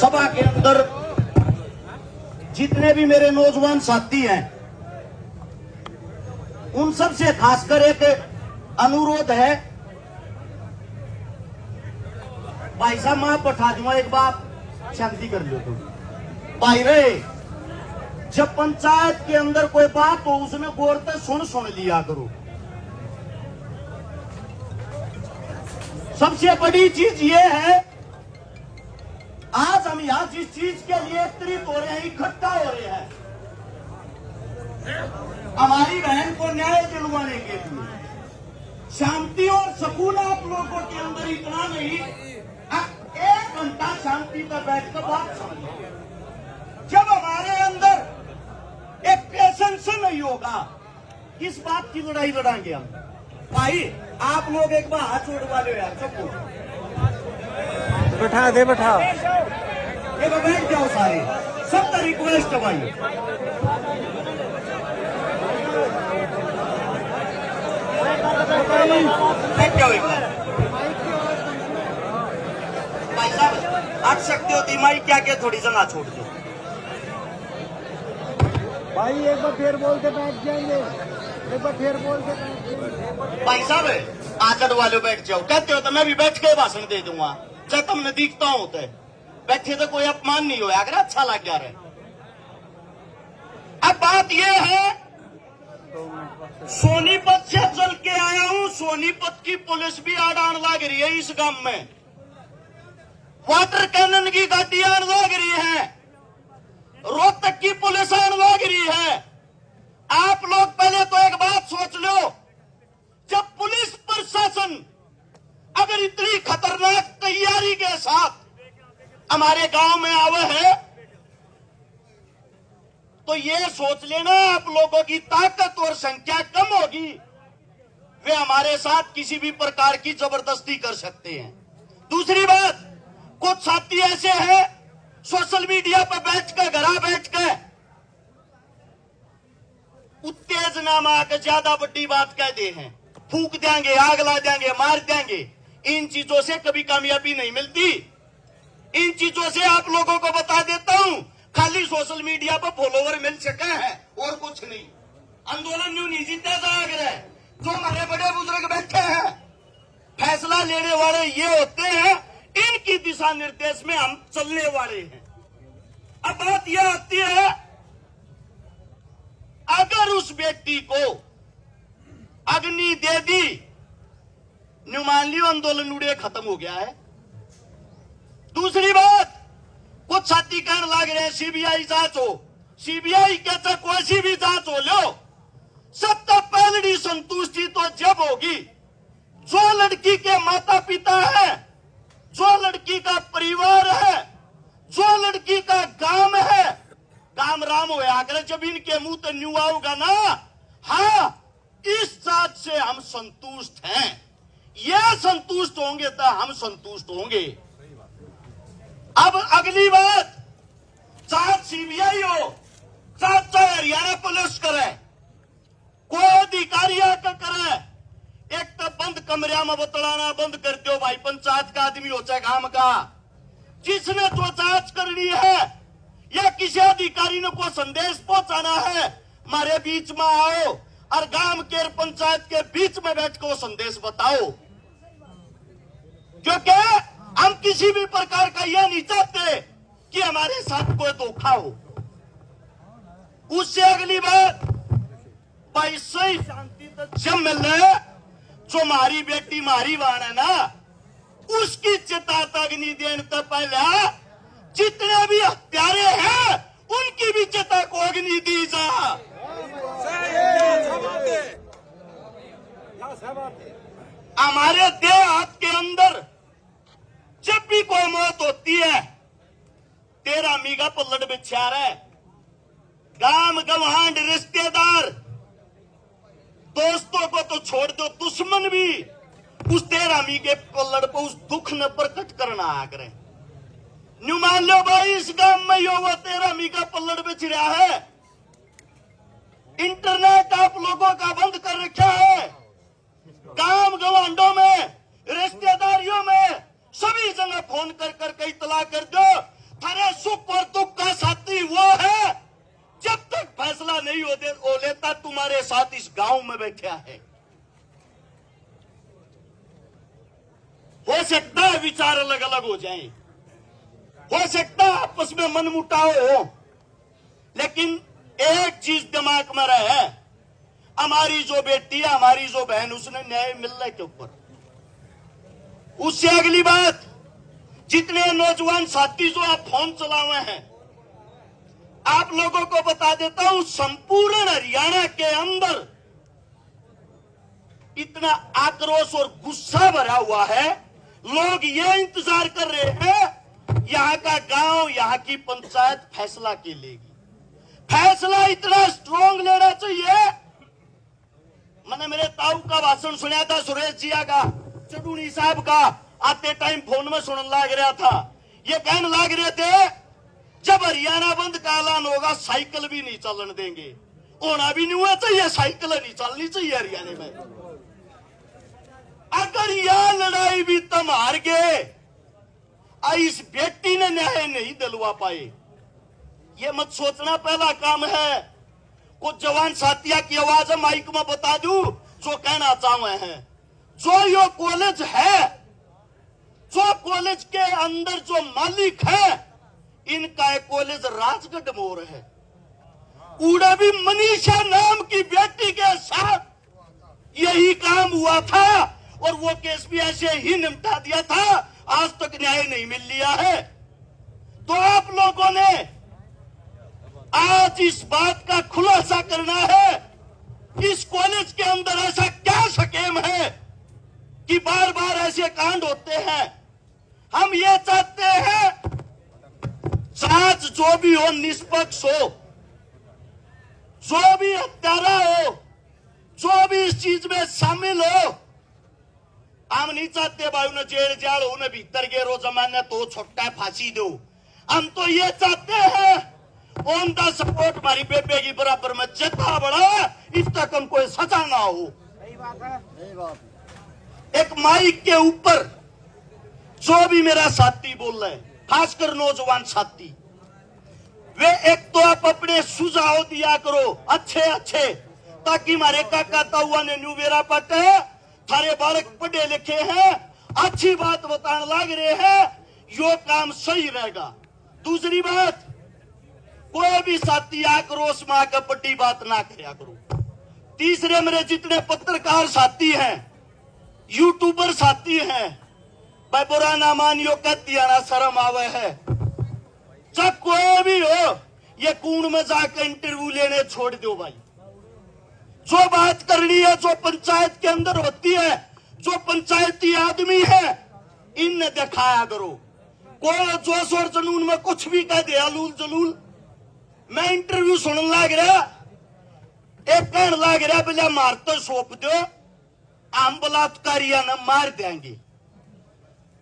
सभा के अंदर जितने भी मेरे नौजवान साथी हैं, उन सब से खासकर एक अनुरोध है। भाई साहब मां बैठा दूंगा, एक बात शांति कर लो तुम। भाई रे, जब पंचायत के अंदर कोई बात हो उसमें गौर से सुन लिया करो। सबसे बड़ी चीज ये है, आज हम यहां जिस चीज के लिए एकत्रित हो रहे हैं, इकट्ठा हो रहे हैं, हमारी बहन को न्याय दिलवाने के लिए, शांति और सुकून आप लोगों के अंदर इतना नहीं, एक घंटा शांति पर बैठकर बात समझिए। जब हमारे अंदर एक पेशेंस नहीं होगा, किस बात की लड़ाई लड़ाएंगे हम? भाई आप लोग एक बार हाथ जोड़ वाले यार, सबको बैठा दे, बैठा ये बैठ जाओ सारे, सबका रिक्वेस्ट है भाई। बैठ जाओ एक बार। भाई साहब हट सकते हो, दिमागी क्या क्या थोड़ी जगह छोड़ दो भाई। एक बार फिर बोल के बैठ जाएंगे, एक बार फिर बोल के बैठ जाएंगे। भाई साहब आकर वाले बैठ जाओ, कहते हो तो मैं भी बैठ के भाषण दे दूंगा, चाहे तुमने दिखता हो तो बैठे तो कोई अपमान नहीं होया, अगर अच्छा लग गया रहे। अब बात यह है, सोनीपत से चल के आया हूं, सोनीपत की पुलिस भी आड़ान लग रही है इस गांव में, वाटर कैनन की गाड़ी आन लग रही है, रोहतक की पुलिस आन लग रही है। आप लोग पहले तो एक बात सोच लो, जब पुलिस प्रशासन अगर इतनी खतरनाक तैयारी के साथ हमारे गांव में आवे है, तो ये सोच लेना आप लोगों की ताकत और संख्या कम होगी, वे हमारे साथ किसी भी प्रकार की जबरदस्ती कर सकते हैं। दूसरी बात, कुछ साथी ऐसे हैं सोशल मीडिया पर घरा बैठ के उत्तेजना में आकर ज्यादा बड़ी बात कह दे हैं, फूक देंगे, आग ला देंगे, मार देंगे। इन चीजों से कभी कामयाबी नहीं मिलती। इन चीजों से आप लोगों को बता देता हूं, खाली सोशल मीडिया पर फॉलोवर मिल सके हैं और कुछ नहीं। आंदोलन न्यू नहीं जीता जाग रहा है। जो हमारे बड़े बुजुर्ग बैठे हैं, फैसला लेने वाले ये होते हैं, इनकी दिशा निर्देश में हम चलने वाले हैं। अब बात यह आती है, अगर उस व्यक्ति को अग्नि दे दी, मान लियो आंदोलन उड़े खत्म हो गया है। दूसरी बात, कुछ साथी कहने लग रहे हैं सीबीआई जांच हो, सीबीआई कहता कोई सी भी जांच हो लो, सबसे पहली संतुष्टि तो जब होगी जो लड़की के माता पिता है, जो लड़की का परिवार है, जो लड़की का गांव है, काम राम हो अगर जब इनके मुंह तो न्यू आओगा ना, हाँ इस जांच से हम संतुष्ट हैं, ये संतुष्ट होंगे तो हम संतुष्ट होंगे। अब अगली बात, चाहे सीबीआई हो, चाहे हरियाणा पुलिस करे, कोई अधिकारी आकर करे, एक तो बंद कमरिया में बतलाना बंद कर दो भाई, पंचायत का आदमी हो चाहे गांव का, जिसने जो जांच करनी है या किसी अधिकारी ने कोई संदेश पहुंचाना है, हमारे बीच में आओ और गांव के पंचायत के बीच में बैठ कर वो संदेश बताओ, क्योंकि हम किसी भी प्रकार का यह नहीं चाहते कि हमारे साथ कोई धोखा हो। उससे अगली बात, भाई सही शांति तो जब मिल रहे, जो हमारी बेटी मारी वाण है ना, उसकी चिता अग्नि देने तो पहले जितने भी हत्यारे हैं उनकी भी चिता को अग्नि दी जा। हमारे देहात के अंदर जब भी कोई मौत होती है, तेरा मीगा पल्लड़ बिछा रहा है, गांव गवांड रिश्तेदार दोस्तों को तो छोड़ दो, दुश्मन भी उस तेरा मीगे पल्लड़ को उस दुख ने प्रकट करना आ करे। न्यू मान लो भाई, इस गांव में यो वो तेरा मीगा पल्लड़ बिछ रहा है, इंटरनेट आप लोगों का बंद कर रखा है, गांव गवांडों में रिश्तेदारियों में सभी जगह फोन कर कर इतला कर दो, थारे सुख और दुख का साथी वो है जब तक फैसला नहीं हो लेता तुम्हारे साथ इस गांव में बैठा है। हो सकता है विचार अलग अलग हो जाएं, हो सकता है आपस में मनमुटाव हो, लेकिन एक चीज दिमाग में रहे, हमारी जो बेटी है, हमारी जो बहन, उसने न्याय मिलने के ऊपर। उससे अगली बात, जितने नौजवान साथी जो आप फोन चलाए हैं, आप लोगों को बता देता हूं, संपूर्ण हरियाणा के अंदर इतना आक्रोश और गुस्सा भरा हुआ है। लोग ये इंतजार कर रहे हैं यहां का गांव, यहां की पंचायत फैसला के लेगी। फैसला इतना स्ट्रांग लेना चाहिए। मैंने मेरे ताऊ का भाषण सुना था, सुरेश जिया का, चडूनी साहब का, आते टाइम फोन में सुनने लग रहा था। ये कहने लग रहे थे जब हरियाणा बंद का ऐलान होगा साइकिल भी नहीं चलने देंगे। होना भी नहीं हुआ चाहिए, साइकिल नहीं चलनी चाहिए हरियाणा में। अगर यह लड़ाई भी तुम हार गए, इस बेटी ने न्याय नहीं दिलवा पाए, ये मत सोचना पहला काम है। कुछ जवान साथिया की आवाज माइक में बता दूं जो कहना चाहे हैं। जो यो कॉलेज है, जो कॉलेज के अंदर जो मालिक है, इनका एक कॉलेज राजगढ़ मोर है। उड़ा भी मनीषा नाम की बेटी के साथ यही काम हुआ था और वो केस भी ऐसे ही निपटा दिया था। आज तक न्याय नहीं मिल लिया है। तो आप लोगों ने आज इस बात का खुलासा करना है, इस कॉलेज के अंदर ऐसा क्या स्कीम है कि बार बार ऐसे कांड होते हैं। हम ये चाहते हैं जांच जो भी हो निष्पक्ष हो, जो भी हत्यारा हो, जो भी इस चीज में शामिल हो। हम नहीं चाहते भाई उन्हें जेल जाल, उन्हें भीतर गेरो जमाने तो छोटा फांसी दो। हम तो ये चाहते हैं ऑन द सपोर्ट हमारी बेबे की बराबर में जितना बड़ा, इस तक हम कोई सजा ना हो। सही बात है, सही बात। एक माइक के ऊपर जो भी मेरा साथी बोल रहे हैं, खासकर नौजवान साथी, वे एक तो आप अपने सुझाव दिया करो अच्छे अच्छे, ताकि हमारे काका ताऊआ ने न्यू बेरा पटे, थारे बालक पढ़े लिखे हैं, अच्छी बात बताने लग रहे हैं, यो काम सही रहेगा। दूसरी बात, कोई भी साथी आक्रोश में आकर बड़ी बात ना करया करो। तीसरे मेरे जितने पत्रकार साथी हैं, यूट्यूबर साथी हैं, भाई बुरा ना मानियो, कहती आना शर्म आवे है। जब कोई भी हो, ये कूड़ में जाकर इंटरव्यू लेने छोड़ दो भाई। जो बात करनी है, जो पंचायत के अंदर होती है, जो पंचायती आदमी है, इनने दिखाया करो। कोई जोश और जुनून में कुछ भी कह दे, अलूल जलूल। मैं इंटरव्यू सुनने लग रहा, एक कहने लग रहा बोले मार तो सौंप दो, हम बलात्कारिया ने मार देंगे।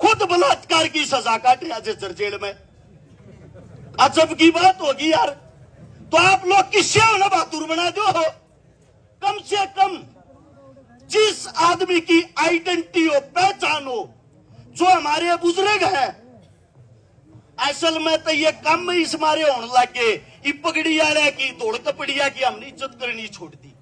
खुद बलात्कार की सजा काट रहा जजर जेल में। अजब की बात होगी यार। तो आप लोग किससे हो ना बहादुर बना दो हो। कम से कम जिस आदमी की आइडेंटिटी हो, पहचान हो, जो हमारे बुजुर्ग हैं, असल में तो ये कम इस मारे होने लगे, ये पगड़ी वाले की दौड़ कपड़िया की हमने इज्जत करनी छोड़ दी।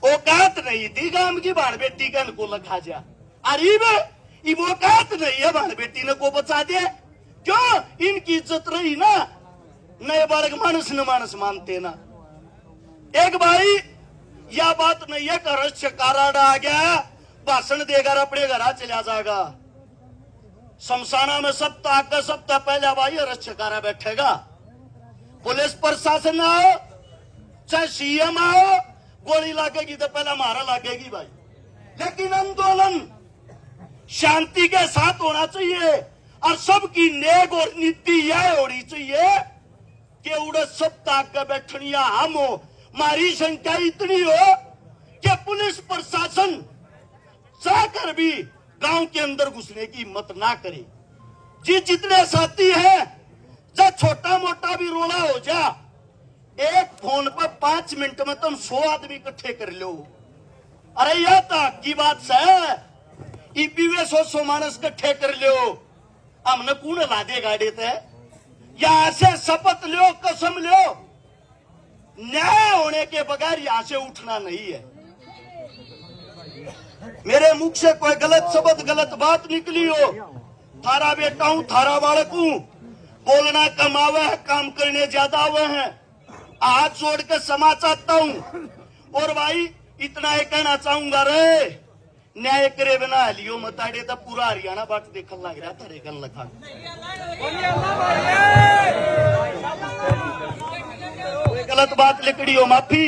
औकात नहीं थी गांव की बाण बेटी का इनको लखा जा, अरे ये औकात नहीं है बाण बेटी ने को बचा दे। क्यों? इनकी इज्जत रही ना, नए बालक मानस न मानस मानते ना। एक भाई यह बात नहीं है कि रक्षकारा आ गया, भाषण देकर अपने घर चला जाएगा। शमशाना में सप्ताह पहले भाई रक्षकारा बैठेगा। पुलिस प्रशासन आओ, चाहे सीएम आओ, गोली लगेगी तो पहले मारा लगेगी भाई। लेकिन आंदोलन शांति के साथ होना चाहिए और सबकी नेक और नीति यह होनी चाहिए कि उड़े सप्ताह का बैठनिया हम हो। हमारी संख्या इतनी हो कि पुलिस प्रशासन चाहकर भी गांव के अंदर घुसने की हिम्मत ना करे। जितने साथी हैं, जब छोटा मोटा भी रोला हो जा, एक फोन पर 5 मिनट में तुम 100 आदमी इकट्ठे कर लो। अरे यह तो की बात है, ईपीवे 100 मानस इकट्ठे कर लो, हमने कौन ला दे गाड़ी थे। यहां से शपथ लो, कसम लो, न्याय होने के बगैर यहां से उठना नहीं है। मेरे मुख से कोई गलत शब्द, गलत बात निकली हो, थारा बेटा हूं, थारा बालक हूं, बोलना कम आवे है, काम करने ज्यादा आवे हैं। हाथ जोड़ के क्षमा चाहता हूं। और भाई इतना ही कहना चाहूंगा, रे न्याय करे बिना लियो मताड़े तो पूरा हरियाणा बाट देखने लग रहा थारे गन लखा। कोई गलत बात लिखड़ी हो, माफी।